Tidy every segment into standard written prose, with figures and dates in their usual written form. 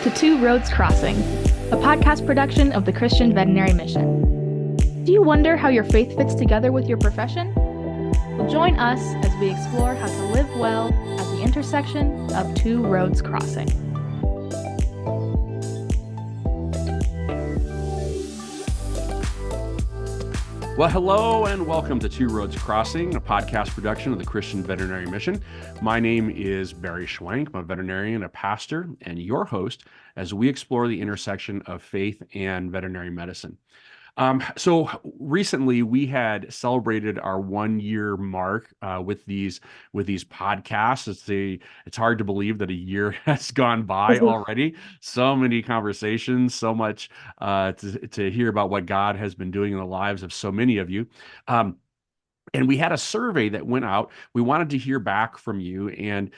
to Two Roads Crossing, a podcast production of the Christian Veterinary Mission. Do you wonder how your faith fits together with your profession? Well, join us as we explore how to live well at the intersection of two roads crossing. Well, hello and welcome to Two Roads Crossing, a podcast production of the Christian Veterinary Mission. My name is Barry Schwank. I'm a veterinarian, a pastor, and your host as we explore the intersection of faith and veterinary medicine. So recently we had celebrated our 1 year mark with these podcasts. It's hard to believe that a year has gone by already. So many conversations, so much to hear about what God has been doing in the lives of so many of you. And we had a survey that went out. We wanted to hear back from you, and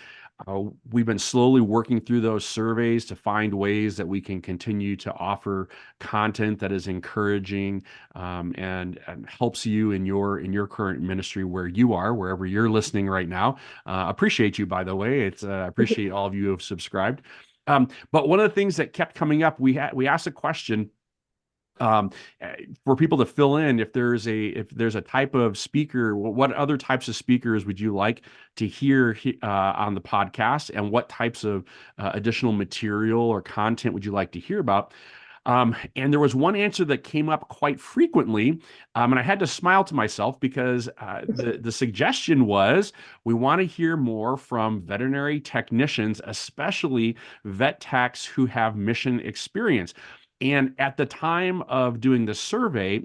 we've been slowly working through those surveys to find ways that we can continue to offer content that is encouraging and helps you in your current ministry where you are, wherever you're listening right now. Appreciate you, by the way. I appreciate all of you who have subscribed. But one of the things that kept coming up, we asked a question for people to fill in if there's a type of speaker. What other types of speakers would you like to hear on the podcast, and what types of additional material or content would you like to hear about? And there was one answer that came up quite frequently, and I had to smile to myself because the suggestion was we want to hear more from veterinary technicians, especially vet techs who have mission experience. And at the time of doing the survey,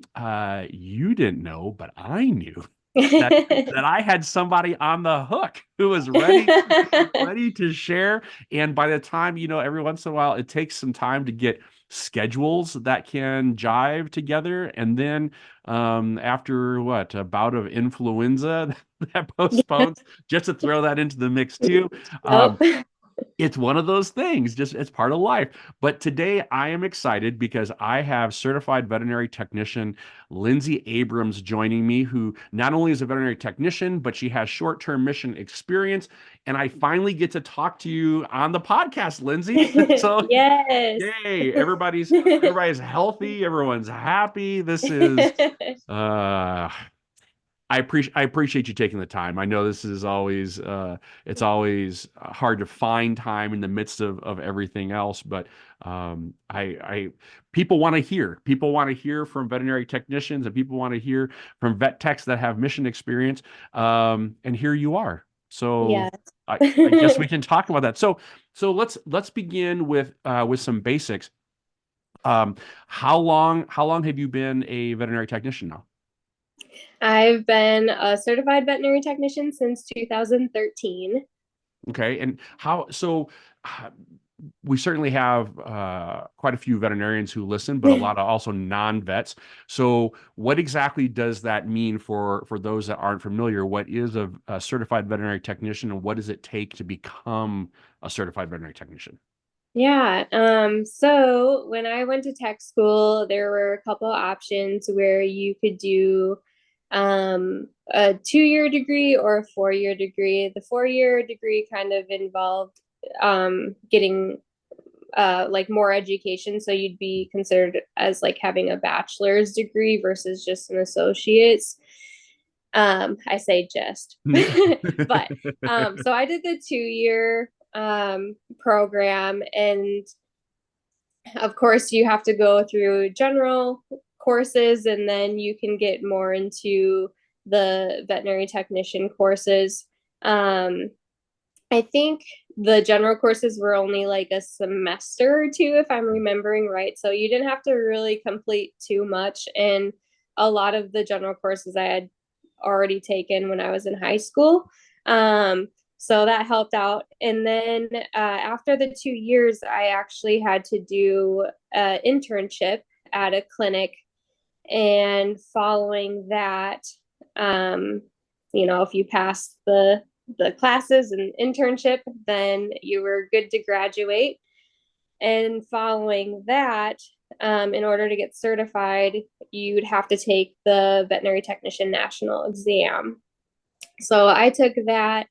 you didn't know, but I knew that I had somebody on the hook who was ready to share. And by the time, every once in a while, it takes some time to get schedules that can jive together. And then after a bout of influenza that postpones, just to throw that into the mix too. It's one of those things, just it's part of life. But today I am excited because I have certified veterinary technician Lindsey Abrams joining me, who not only is a veterinary technician, but she has short-term mission experience. And I finally get to talk to you on the podcast, Lindsey. So yes. Yay, everybody's healthy, everyone's happy. This is I appreciate you taking the time. I know this is always it's always hard to find time in the midst of everything else, but people want to hear from veterinary technicians, and people want to hear from vet techs that have mission experience. And here you are. So yes. I guess we can talk about that. So let's begin with some basics. How long have you been a veterinary technician now? I've been a certified veterinary technician since 2013. Okay. And we certainly have quite a few veterinarians who listen, but a lot of also non-vets. So what exactly does that mean for those that aren't familiar? What is a certified veterinary technician, and what does it take to become a certified veterinary technician? Yeah. So when I went to tech school, there were a couple options where you could do a 2-year degree or a 4-year degree. The 4-year degree kind of involved getting more education, so you'd be considered as having a bachelor's degree versus just an associate's. I say just, but so I did the 2-year program, and of course you have to go through general courses, and then you can get more into the veterinary technician courses. I think the general courses were only a semester or two, if I'm remembering right. So you didn't have to really complete too much. And a lot of the general courses I had already taken when I was in high school. So that helped out. And then after the 2 years, I actually had to do an internship at a clinic. And following that, if you passed the classes and internship, then you were good to graduate. And following that, in order to get certified, you'd have to take the Veterinary Technician National Exam. So I took that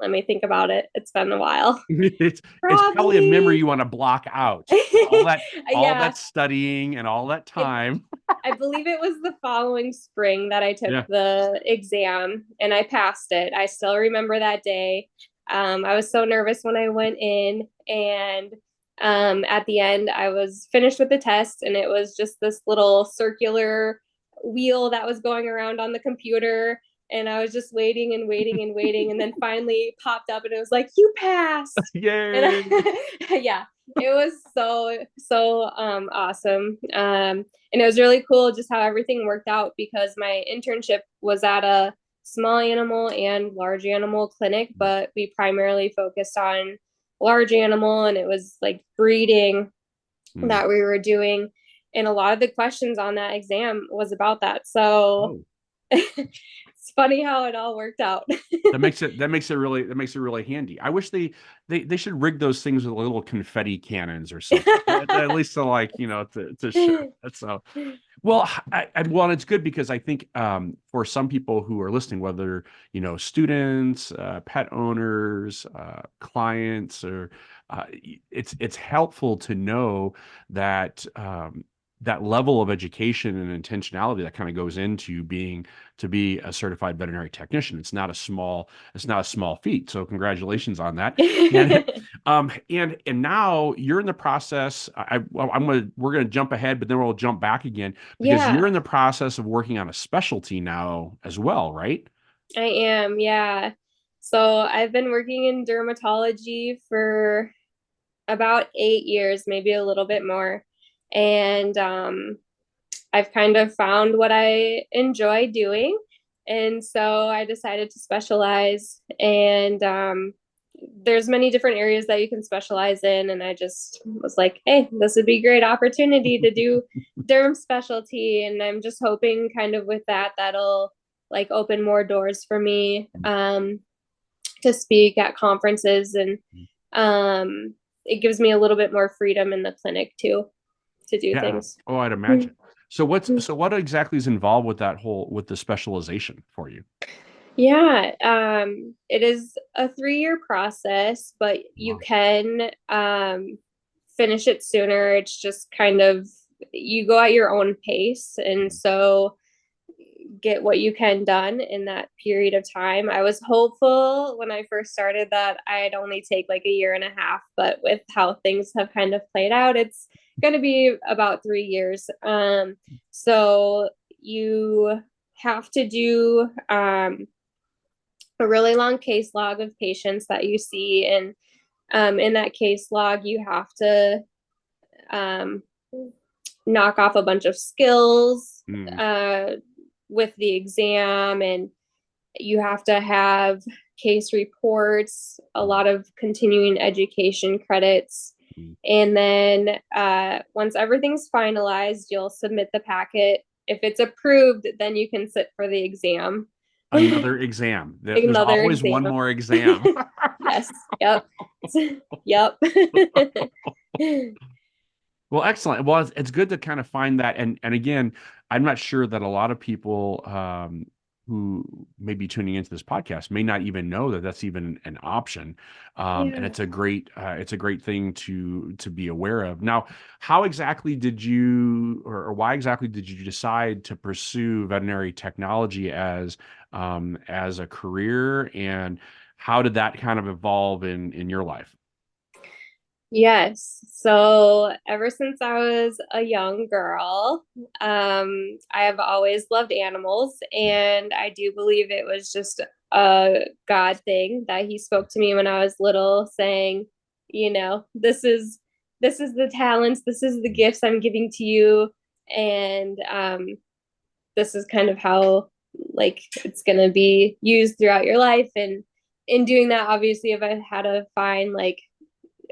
Let me think about it. It's been a while. It's probably a memory Probably. you want to block out. All Yeah. that studying and all that It, time. I believe it was the following spring that I took Yeah. the exam and I passed it. I still remember that day. I was so nervous when I went in, and at the end, I was finished with the test, and it was just this little circular wheel that was going around on the computer. And I was just waiting and waiting and waiting, and then finally popped up, and it was like, "You passed!" And Yay. yeah, it was so awesome. And it was really cool just how everything worked out, because my internship was at a small animal and large animal clinic, but we primarily focused on large animal, and it was like breeding that we were doing. And a lot of the questions on that exam was about that. So Oh. it's funny how it all worked out. That makes it really handy. I wish they should rig those things with little confetti cannons or something. At least to, like, to show. So, well, well, it's good because I think for some people who are listening, whether students, pet owners, clients, or it's helpful to know that that level of education and intentionality that kind of goes into to be a certified veterinary technician. It's not a small feat. So congratulations on that. And now you're in the process. We're gonna jump ahead, but then we'll jump back again, because Yeah, you're in the process of working on a specialty now as well, right? I am. Yeah. So I've been working in dermatology for about 8 years, maybe a little bit more. And I've kind of found what I enjoy doing. And so I decided to specialize. And there's many different areas that you can specialize in. And I just was like, hey, this would be a great opportunity to do derm specialty. And I'm just hoping kind of with that, that'll like open more doors for me to speak at conferences. And it gives me a little bit more freedom in the clinic too, to do Yeah. things. Oh, I'd imagine. So what exactly is involved with with the specialization for you? Yeah, it is a 3-year process, but you Wow. can finish it sooner. It's just kind of, you go at your own pace, and so get what you can done in that period of time. I was hopeful when I first started that I'd only take like a year and a half, but with how things have kind of played out, it's going to be about 3 years. So you have to do a really long case log of patients that you see, and in that case log, you have to um, knock off a bunch of skills with the exam, and you have to have case reports, a lot of continuing education credits. And then once everything's finalized, you'll submit the packet. If it's approved, then you can sit for the exam. Another exam. There's Another always exam. one more exam. Yes. Yep. Yep. Well, excellent. Well, it's good to kind of find that. And again, I'm not sure that a lot of people who may be tuning into this podcast may not even know that that's even an option. And Yeah. it's a great thing to be aware of. Now, how exactly did you, or why exactly did you decide to pursue veterinary technology as a career, and how did that kind of evolve in your life? Yes. So ever since I was a young girl, I have always loved animals, and I do believe it was just a God thing that he spoke to me when I was little, saying, this is the talents, this is the gifts I'm giving to you, and this is kind of how like it's gonna be used throughout your life. And in doing that, obviously, I've had to find like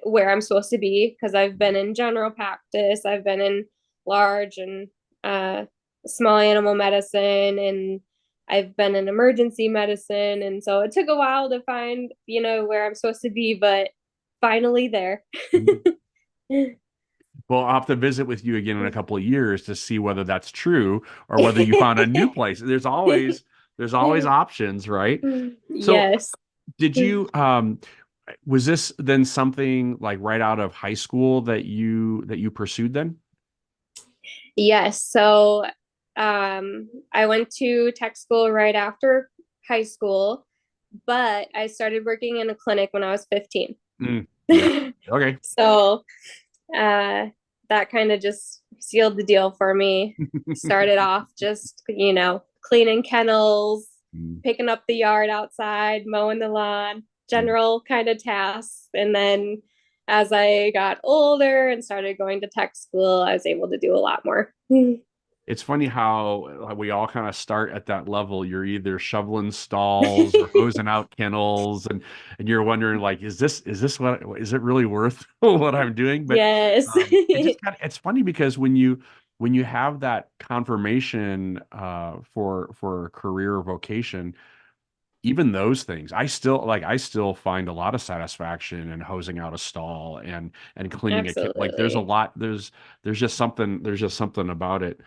where I'm supposed to be, because I've been in general practice, I've been in large and small animal medicine, and I've been in emergency medicine. And so it took a while to find, where I'm supposed to be, but finally there. Well, I'll have to visit with you again in a couple of years to see whether that's true or whether you found a new place. There's always options, right? So Yes. Did you was this then something like right out of high school that you pursued then? Yes. So I went to tech school right after high school, but I started working in a clinic when I was 15. Yeah. Okay. So uh, that kind of just sealed the deal for me. Started off just, cleaning kennels, Mm. picking up the yard outside, mowing the lawn, general kind of tasks. And then as I got older and started going to tech school, I was able to do a lot more. It's funny how we all kind of start at that level. You're either shoveling stalls or hosing out kennels, and you're wondering like, is this what is it really worth what I'm doing? But Yes. it's funny because when you have that confirmation for a career or vocation, even those things, I still find a lot of satisfaction in hosing out a stall and cleaning like there's a Absolutely. lot there's just something about it.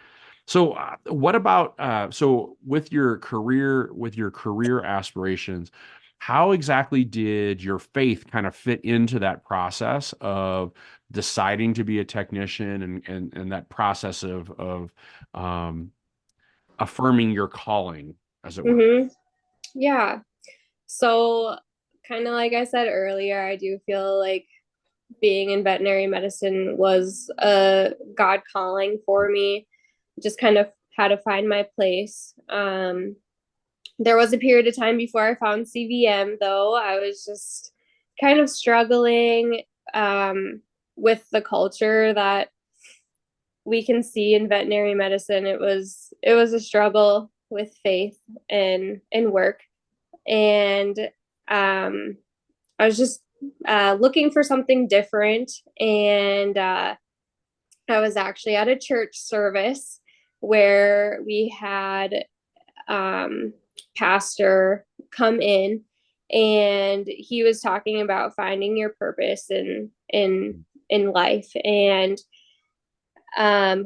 So what about so with your career aspirations, how exactly did your faith kind of fit into that process of deciding to be a technician and that process of um, affirming your calling, as it were? Hmm. Yeah. So, kind of like I said earlier, I do feel like being in veterinary medicine was a God calling for me. Just kind of had to find my place. There was a period of time before I found CVM, though. I was just kind of struggling with the culture that we can see in veterinary medicine. It was a struggle with faith and work, and um, I was just looking for something different. And I was actually at a church service where we had pastor come in, and he was talking about finding your purpose in life. And um,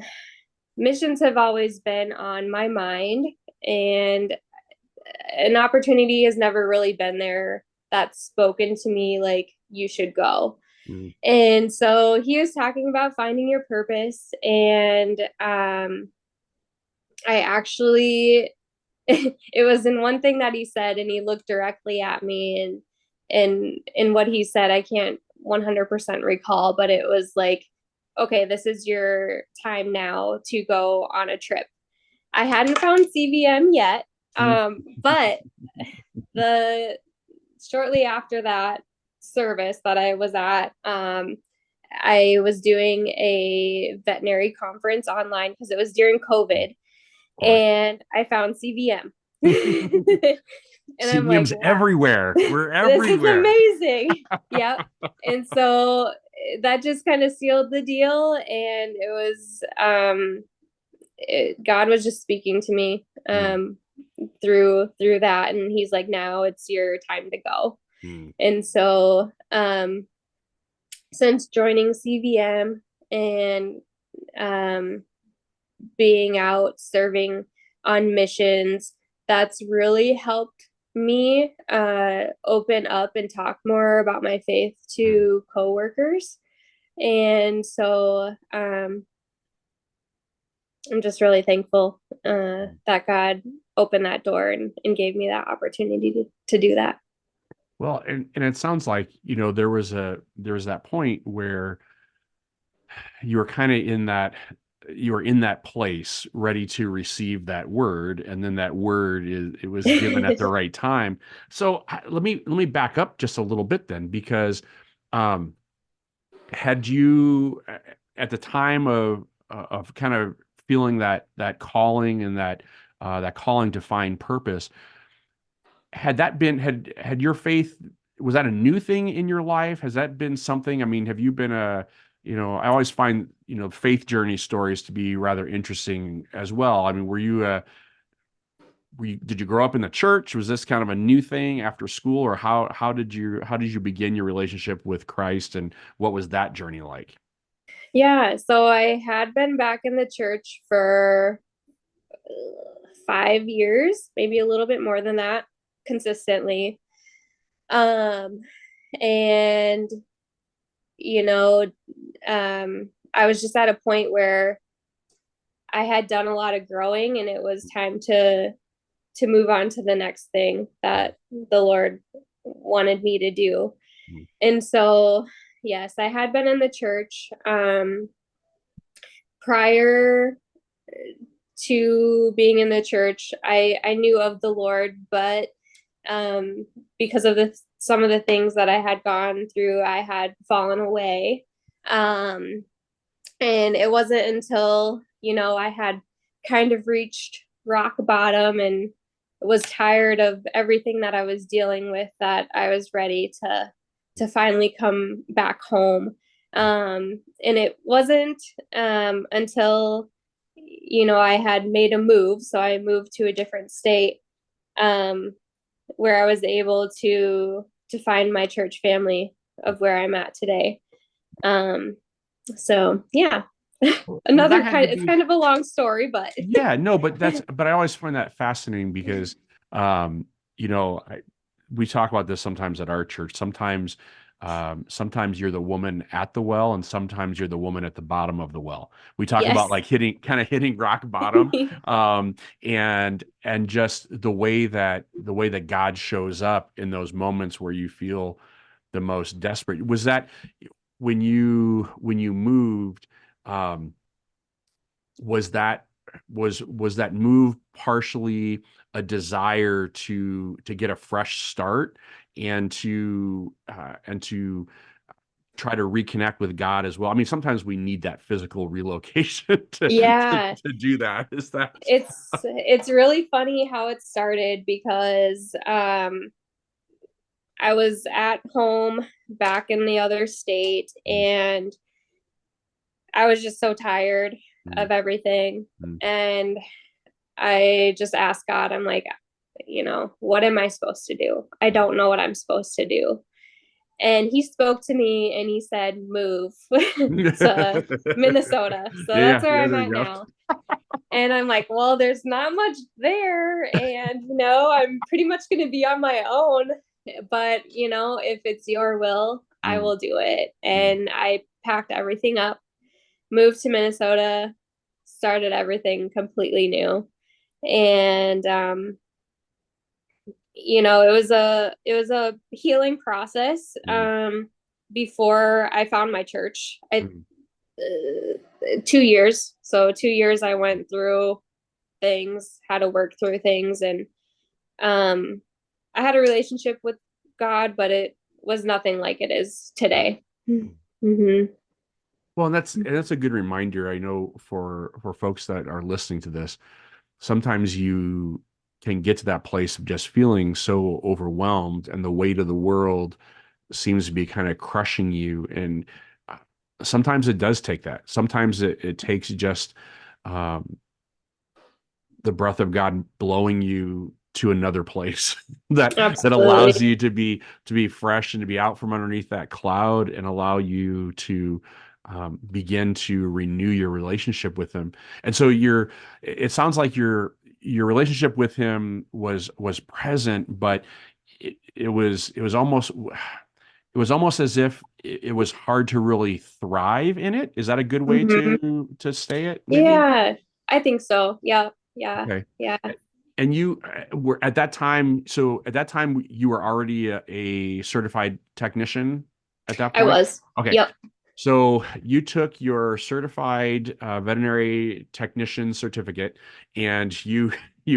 missions have always been on my mind, and an opportunity has never really been there that's spoken to me like you should go. Mm. And so he was talking about finding your purpose. And I actually, it was in one thing that he said, and he looked directly at me, and in what he said, I can't 100% recall, but it was like, okay, this is your time now to go on a trip. I hadn't found CVM yet, Mm. but the shortly after that service that I was at, I was doing a veterinary conference online because it was during COVID, Of course. and I found CVM. And I'm like, CVM's wow, everywhere. We're this is everywhere. amazing. Yep. And so that just kind of sealed the deal. And it was, God was just speaking to me Mm, through that. And he's like, now it's your time to go. mm, And so since joining CVM and um, being out serving on missions, that's really helped me open up and talk more about my faith mm. to coworkers. And so I'm just really thankful that God opened that door and gave me that opportunity to do that. Well, and it sounds like, there was that point where you were kind of in that place ready to receive that word, and then that word it was given at the right time. So let me back up just a little bit then, because um had you at the time of kind of feeling that calling and that calling to find purpose, had your faith, was that a new thing in your life? Has that been something? I mean, have you been I always find, faith journey stories to be rather interesting as well. I mean, did you grow up in the church? Was this kind of a new thing after school, or how did you begin your relationship with Christ, and what was that journey like? Yeah, so I had been back in the church for 5 years, maybe a little bit more than that, consistently. And, I was just at a point where I had done a lot of growing, and it was time to move on to the next thing that the Lord wanted me to do. Mm. And so, yes, I had been in the church prior to being in the church. I knew of the Lord, but because of some of the things that I had gone through, I had fallen away. And it wasn't until, I had kind of reached rock bottom and was tired of everything that I was dealing with that I was ready to finally come back home. And it wasn't until, I had made a move. So I moved to a different state, where I was able to find my church family of where I'm at today. So yeah. It's kind of a long story, but yeah, no, but I always find that fascinating because, we talk about this sometimes at our church. Sometimes you're the woman at the well, and sometimes you're the woman at the bottom of the well. We talk about yes. like hitting rock bottom, and just the way that God shows up in those moments where you feel the most desperate. Was that when you moved? Was that move partially a desire to get a fresh start and to try to reconnect with God as well? I mean, sometimes we need that physical relocation Yeah. to do that. Is that It's really funny how it started because I was at home back in the other state, and I was just so tired of everything. And I just asked God, I'm like, what am I supposed to do? I don't know what I'm supposed to do. And he spoke to me and he said, move to Minnesota. So that's where I'm at now. And I'm like, well, there's not much there. And, I'm pretty much going to be on my own. But, if it's your will, I will do it. And I packed everything up, moved to Minnesota, started everything completely new. And, it was a healing process. Before I found my church, 2 years. So 2 years I went through things, had to work through things. And, I had a relationship with God, but it was nothing like it is today. Mm-hmm. Well, and that's a good reminder. I know for folks that are listening to this, sometimes you can get to that place of just feeling so overwhelmed, and the weight of the world seems to be kind of crushing you. And sometimes it does take that. Sometimes it takes just the breath of God blowing you to another place that allows you to be fresh and to be out from underneath that cloud, and allow you to begin to renew your relationship with him. And so it sounds like your relationship with him was present, but it was almost as if it was hard to really thrive in it. Is that a good way to say it? Maybe? Yeah, I think so. Yeah. Okay. Yeah. And you were at that time. So at that time, you were already a certified technician at that point? I was. Okay. Yep. So you took your certified veterinary technician certificate, and you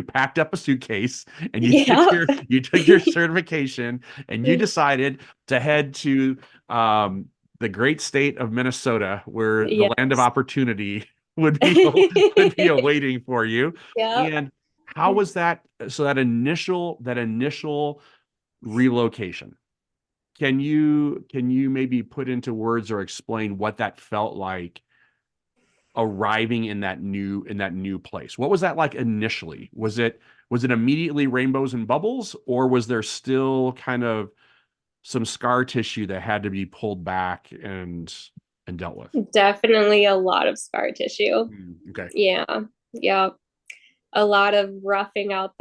packed up a suitcase, and you took your certification, and you decided to head to the great state of Minnesota, where the land of opportunity would be awaiting for you. Yeah. And how was that? So that initial relocation. Can you maybe put into words or explain what that felt like arriving in that new place? What was that like initially? Was it immediately rainbows and bubbles, or was there still kind of some scar tissue that had to be pulled back and dealt with? Definitely a lot of scar tissue. Okay. Yeah. Yeah. A lot of smoothing out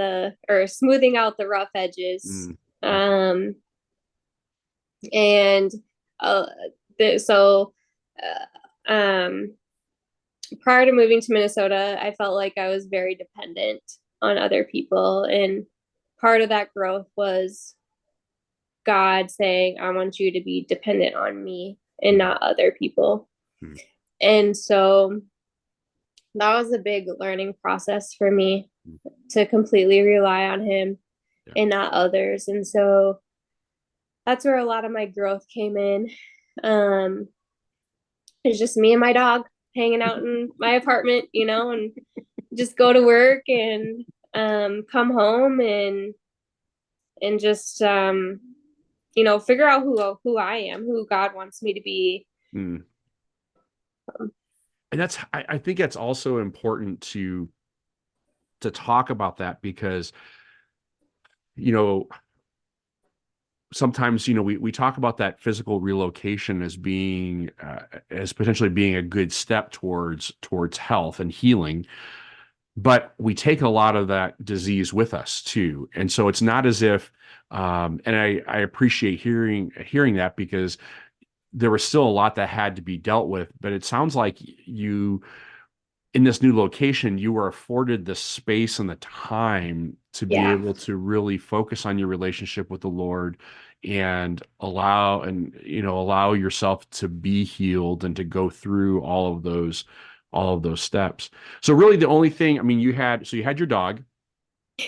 the rough edges. And uh, so prior to moving to Minnesota, I felt like I was very dependent on other people. And part of that growth was God saying, I want you to be dependent on me and not other people. Mm-hmm. And so that was a big learning process for me, to completely rely on him and not others. And so that's where a lot of my growth came in. It's just me and my dog hanging out in my apartment, and just go to work and come home and just figure out who I am, who God wants me to be. Mm. And I think that's also important to talk about that, because sometimes we talk about that physical relocation as being as potentially being a good step towards health and healing, but we take a lot of that disease with us too. And so it's not as if and I appreciate hearing that, because there was still a lot that had to be dealt with. But it sounds like you, in this new location, you were afforded the space and the time to be able to really focus on your relationship with the Lord and allow yourself to be healed and to go through all of those steps. So really the only thing, I mean, you had your dog,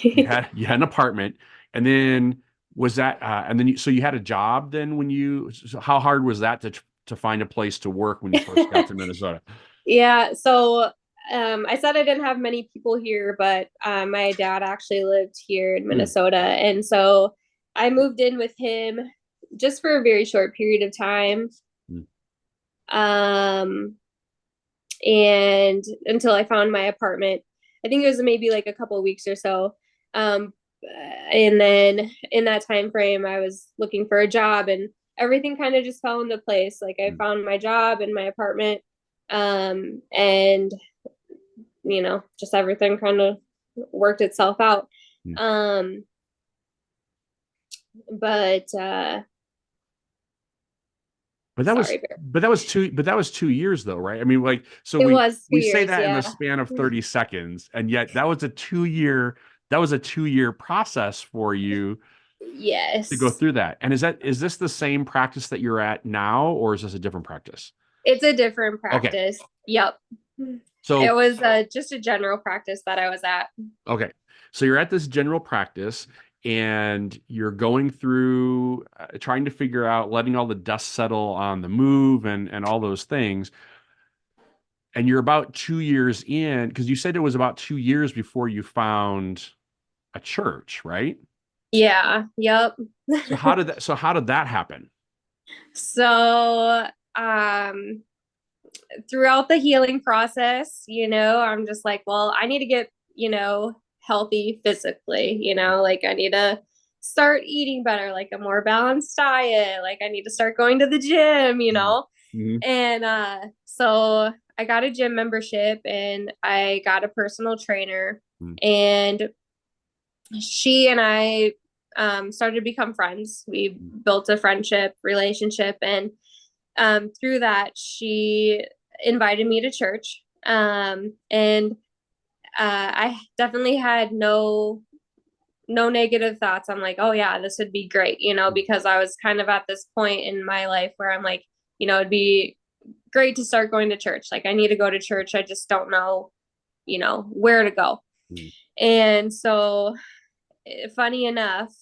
you had an apartment, and then was that and then so you had a job then so how hard was that to find a place to work when you first got to Minnesota? Yeah. So I said I didn't have many people here, but my dad actually lived here in Minnesota. And so I moved in with him just for a very short period of time. And until I found my apartment. I think it was maybe like a couple of weeks or so. And then in that time frame, I was looking for a job, and everything kind of just fell into place. Like I found my job and my apartment, and just everything kind of worked itself out. But that was 2 years though, right? I mean, like, so we say that in the span of 30 seconds, and yet that was a 2 year process for you. Yes. To go through that. And is this the same practice that you're at now, or is this a different practice? It's a different practice. Okay. Yep. So it was just a general practice that I was at. Okay. So you're at this general practice, and you're going through trying to figure out, letting all the dust settle on the move and all those things. And you're about 2 years in, because you said it was about 2 years before you found a church, right? Yeah. Yep. So how did that happen? So, throughout the healing process, I'm just like, well, I need to get, healthy physically, like I need to start eating better, like a more balanced diet. Like I need to start going to the gym, Mm-hmm. And, so I got a gym membership and I got a personal trainer, and she and I started to become friends. We built a friendship relationship, and through that, she invited me to church. And I definitely had no negative thoughts. I'm like, oh yeah, this would be great, because I was kind of at this point in my life where I'm like, it'd be great to start going to church. Like I need to go to church. I just don't know, where to go. And so funny enough,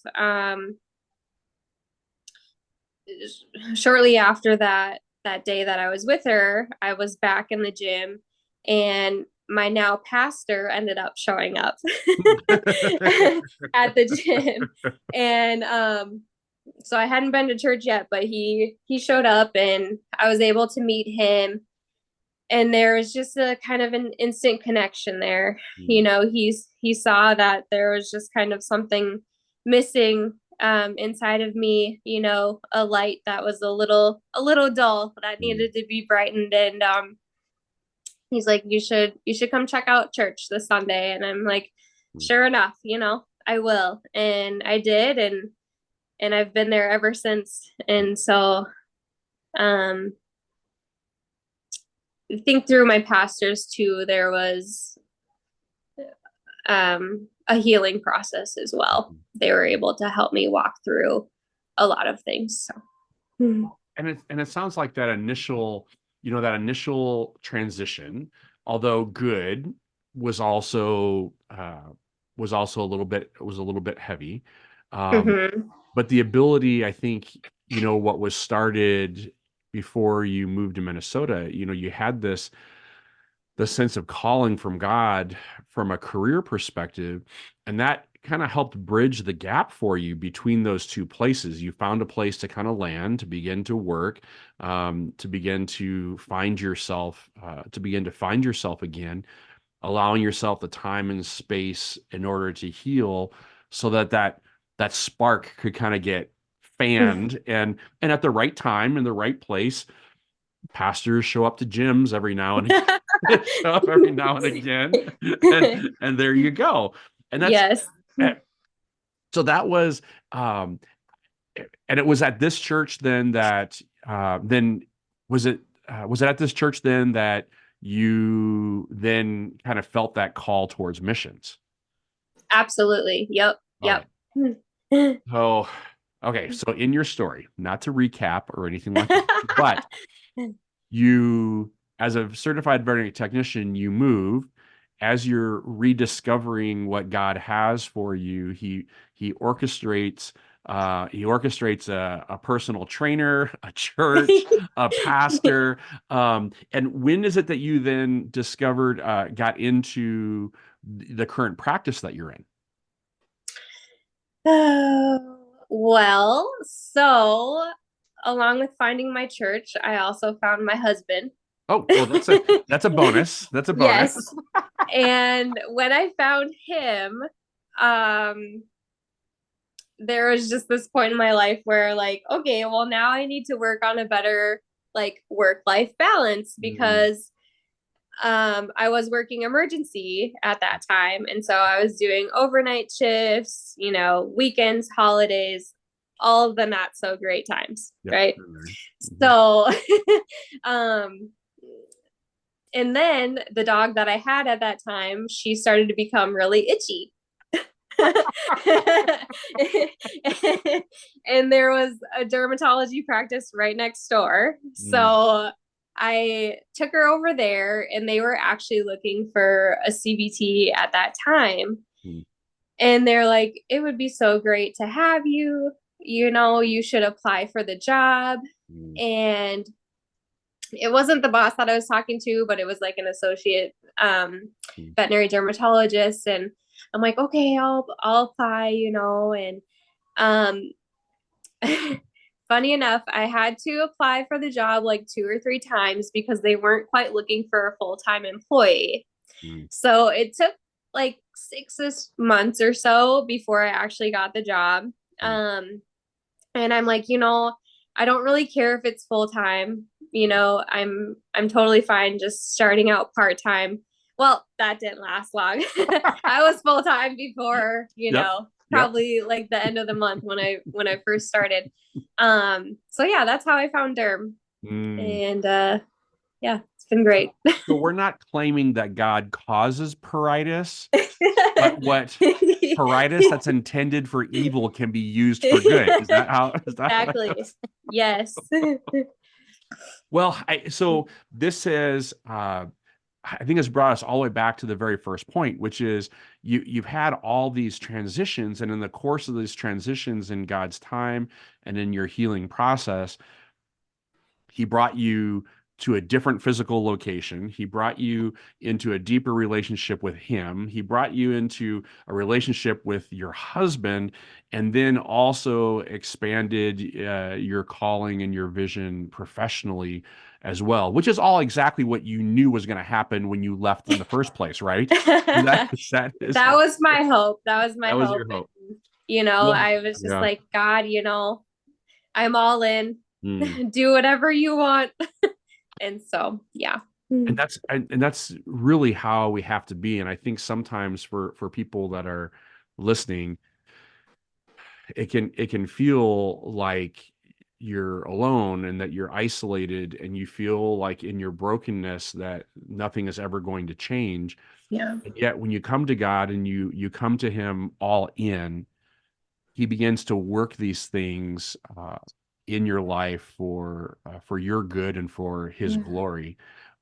shortly after that day that I was with her, I was back in the gym, and my now pastor ended up showing up at the gym. And so I hadn't been to church yet, but he showed up, and I was able to meet him. And there was just a kind of an instant connection there. He saw that there was just kind of something missing inside of me, a light that was a little dull that needed to be brightened. And he's like, you should come check out church this Sunday. And I'm like, sure enough, I will. And I did. And and I've been there ever since. And so, I think through my pastors too, there was a healing process as well. They were able to help me walk through a lot of things. So. And it sounds like that initial, that initial transition, although good, was also a little bit heavy. But the ability, I think, what was started before you moved to Minnesota, you had the sense of calling from God from a career perspective, and that kind of helped bridge the gap for you between those two places. You found a place to kind of land, to begin to work, to begin to find yourself, again, allowing yourself the time and space in order to heal, so that spark could kind of get fanned, and at the right time, in the right place. Pastors show up to gyms every now and again, and there you go. And that's Yes. So that was, and it was at this church then that, was it at this church then that you then kind of felt that call towards missions? Absolutely. Yep. Yep. So, okay. So in your story, not to recap or anything like that, but you, as a certified veterinary technician, you move. As you're rediscovering what God has for you, he orchestrates a personal trainer, a church, a pastor. And when is it that you then discovered, got into the current practice that you're in? Well, so along with finding my church, I also found my husband. Oh, well, that's a bonus. That's a bonus. Yes. And when I found him, there was just this point in my life where, like, okay, well, now I need to work on a better, like, work-life balance, because I was working emergency at that time. And so I was doing overnight shifts, weekends, holidays, all of the not so great times. Yep. Right. So, and then the dog that I had at that time, she started to become really itchy. And there was a dermatology practice right next door. So I took her over there, and they were actually looking for a CVT at that time. And they're like, it would be so great to have you, you should apply for the job. And it wasn't the boss that I was talking to, but it was like an associate veterinary dermatologist. And I'm like, okay, I'll apply, and funny enough, I had to apply for the job like 2 or 3 times because they weren't quite looking for a full-time employee. So it took like 6 months or so before I actually got the job. And I'm like, I don't really care if it's full-time. I'm totally fine just starting out part-time. Well, that didn't last long. I was full-time before, probably like the end of the month when I first started. So yeah, that's how I found Derm. And yeah, it's been great. So we're not claiming that God causes pruritus, but what pruritus that's intended for evil can be used for good. Is that how? Exactly. Yes. Well, so this is, I think it's brought us all the way back to the very first point, which is you've had all these transitions, and in the course of these transitions in God's time and in your healing process, he brought you to a different physical location. He brought you into a deeper relationship with him. He brought you into a relationship with your husband, and then also expanded your calling and your vision professionally as well, which is all exactly what you knew was going to happen when you left in the first place, right? That was my hope. That was my hope. Your hope. I was just like, God, I'm all in. Do whatever you want. And so, yeah. And that's really how we have to be. And I think sometimes for people that are listening, it can feel like you're alone and that you're isolated, and you feel like in your brokenness that nothing is ever going to change. Yeah. And yet when you come to God and you come to him all in, he begins to work these things in your life for your good and for his glory.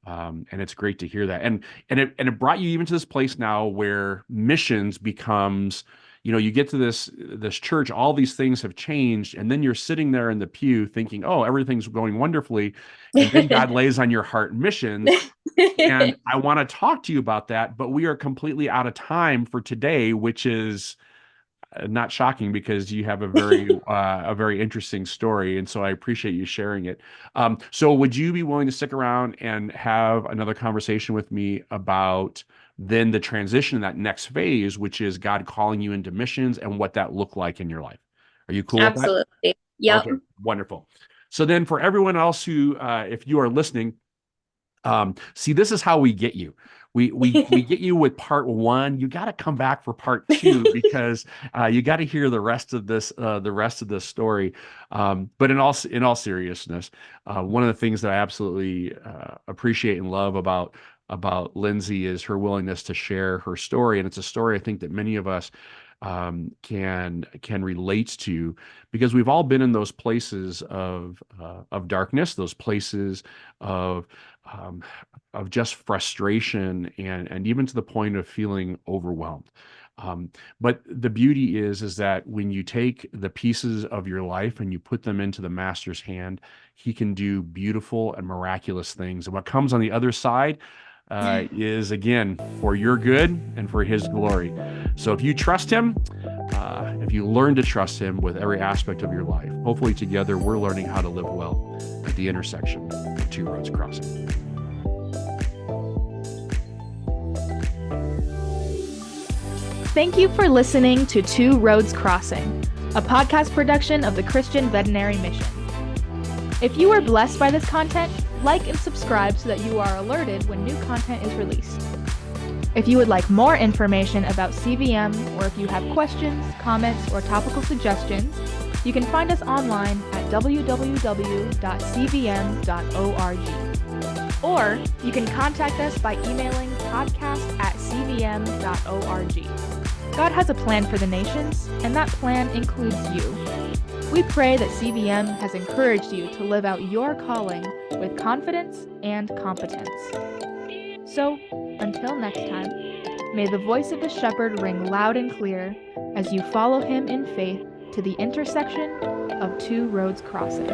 And it's great to hear that. And it brought you even to this place now where missions becomes, you get to this church, all these things have changed, and then you're sitting there in the pew thinking, oh, everything's going wonderfully. And then God lays on your heart missions. And I want to talk to you about that, but we are completely out of time for today, which is not shocking because you have a very interesting story, and so I appreciate you sharing it. So would you be willing to stick around and have another conversation with me about then the transition in that next phase, which is God calling you into missions and what that looked like in your life? Are you cool with that? Absolutely. Yep. Okay, wonderful. So then for everyone else who, if you are listening, see, this is how we get you. We get you with part one. You got to come back for part two because you got to hear the rest of this story. But in all seriousness, one of the things that I absolutely appreciate and love about Lindsey is her willingness to share her story, and it's a story I think that many of us can relate to, because we've all been in those places of darkness, those places of just frustration, and even to the point of feeling overwhelmed. But the beauty is that when you take the pieces of your life and you put them into the master's hand, he can do beautiful and miraculous things. And what comes on the other side is, again, for your good and for his glory. So if you trust him, if you learn to trust him with every aspect of your life, hopefully together we're learning how to live well at the intersection of two roads crossing. Thank you for listening to Two Roads Crossing, a podcast production of the Christian Veterinary Mission. If you were blessed by this content, like and subscribe so that you are alerted when new content is released. If you would like more information about CVM, or if you have questions, comments, or topical suggestions, you can find us online at www.cvm.org. Or you can contact us by emailing podcast@cvm.org. God has a plan for the nations, and that plan includes you. We pray that CVM has encouraged you to live out your calling with confidence and competence. So, until next time, may the voice of the shepherd ring loud and clear as you follow him in faith to the intersection of two roads crossing.